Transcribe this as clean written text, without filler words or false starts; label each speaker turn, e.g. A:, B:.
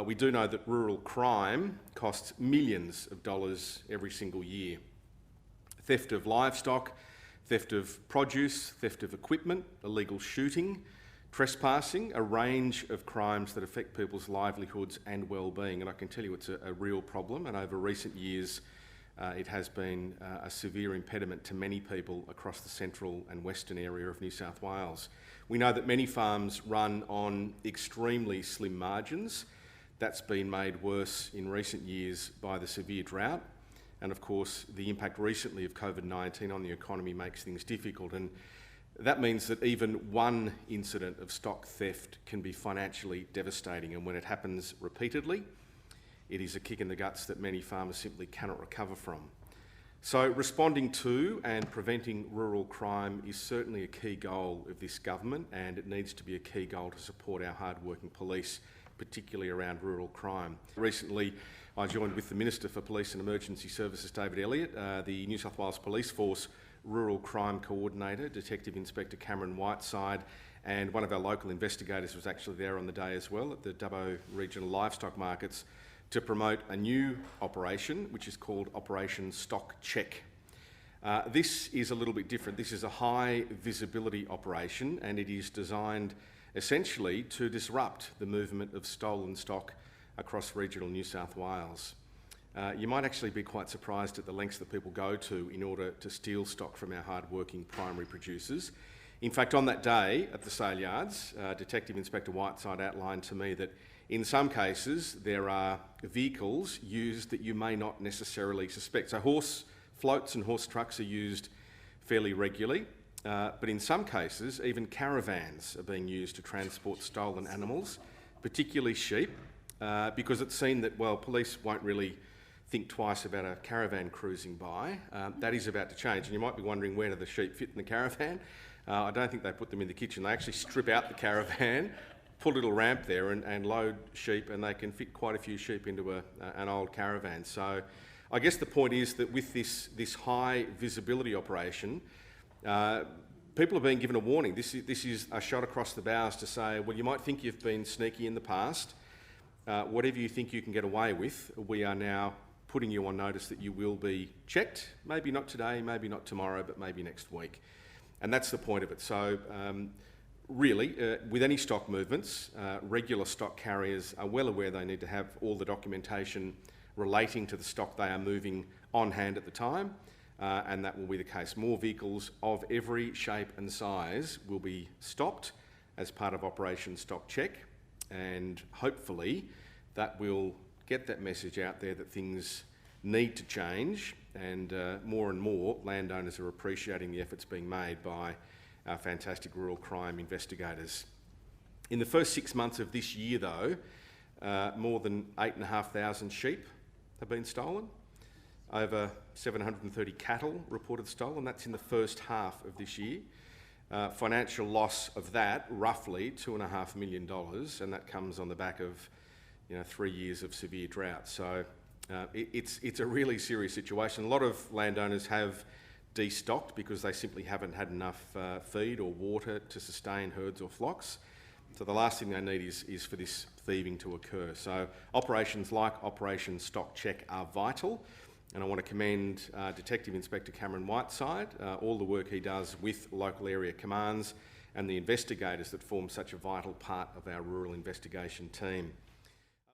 A: We do know that rural crime costs millions of dollars every single year. Theft of livestock, theft of produce, theft of equipment, illegal shooting, trespassing, a range of crimes that affect people's livelihoods and well-being. And I can tell you it's a real problem, and over recent years it has been a severe impediment to many people across the central and western area of New South Wales. We know that many farms run on extremely slim margins. That's been made worse in recent years by the severe drought. And of course, the impact recently of COVID-19 on the economy makes things difficult. And that means that even one incident of stock theft can be financially devastating. And when it happens repeatedly, it is a kick in the guts that many farmers simply cannot recover from. So responding to and preventing rural crime is certainly a key goal of this government, and it needs to be a key goal to support our hard-working police, particularly around rural crime. Recently, I joined with the Minister for Police and Emergency Services, David Elliott, the New South Wales Police Force Rural Crime Coordinator, Detective Inspector Cameron Whiteside, and one of our local investigators was actually there on the day as well at the Dubbo Regional Livestock Markets to promote a new operation which is called Operation Stock Check. This is a little bit different. This is a high visibility operation, and it is designed essentially to disrupt the movement of stolen stock across regional New South Wales. You might actually be quite surprised at the lengths that people go to in order to steal stock from our hard-working primary producers. In fact, on that day at the sale yards, Detective Inspector Whiteside outlined to me that in some cases there are vehicles used that you may not necessarily suspect. So horse floats and horse trucks are used fairly regularly, but in some cases even caravans are being used to transport stolen animals, particularly sheep, because it's seen that, well, police won't really think twice about a caravan cruising by. That is about to change, and you might be wondering, where do the sheep fit in the caravan? I don't think they put them in the kitchen. They actually strip out the caravan, put a little ramp there and load sheep, and they can fit quite a few sheep into an old caravan. So I guess the point is that with this high visibility operation, people are being given a warning. This is a shot across the bows to say, well, you might think you've been sneaky in the past. Whatever you think you can get away with, we are now putting you on notice that you will be checked. Maybe not today, maybe not tomorrow, but maybe next week. And that's the point of it. So really, with any stock movements, regular stock carriers are well aware they need to have all the documentation relating to the stock they are moving on hand at the time, and that will be the case. More vehicles of every shape and size will be stopped as part of Operation Stock Check, and hopefully that will get that message out there that things need to change, and more landowners are appreciating the efforts being made by our fantastic rural crime investigators. In the first 6 months of this year though, more than 8,500 sheep have been stolen, over 730 cattle reported stolen. That's in the first half of this year. Financial loss of that, roughly $2.5 million, and that comes on the back of 3 years of severe drought. So it's a really serious situation. A lot of landowners have destocked because they simply haven't had enough feed or water to sustain herds or flocks. So the last thing they need is for this thieving to occur. So operations like Operation Stock Check are vital, and I want to commend Detective Inspector Cameron Whiteside, all the work he does with local area commands and the investigators that form such a vital part of our rural investigation team.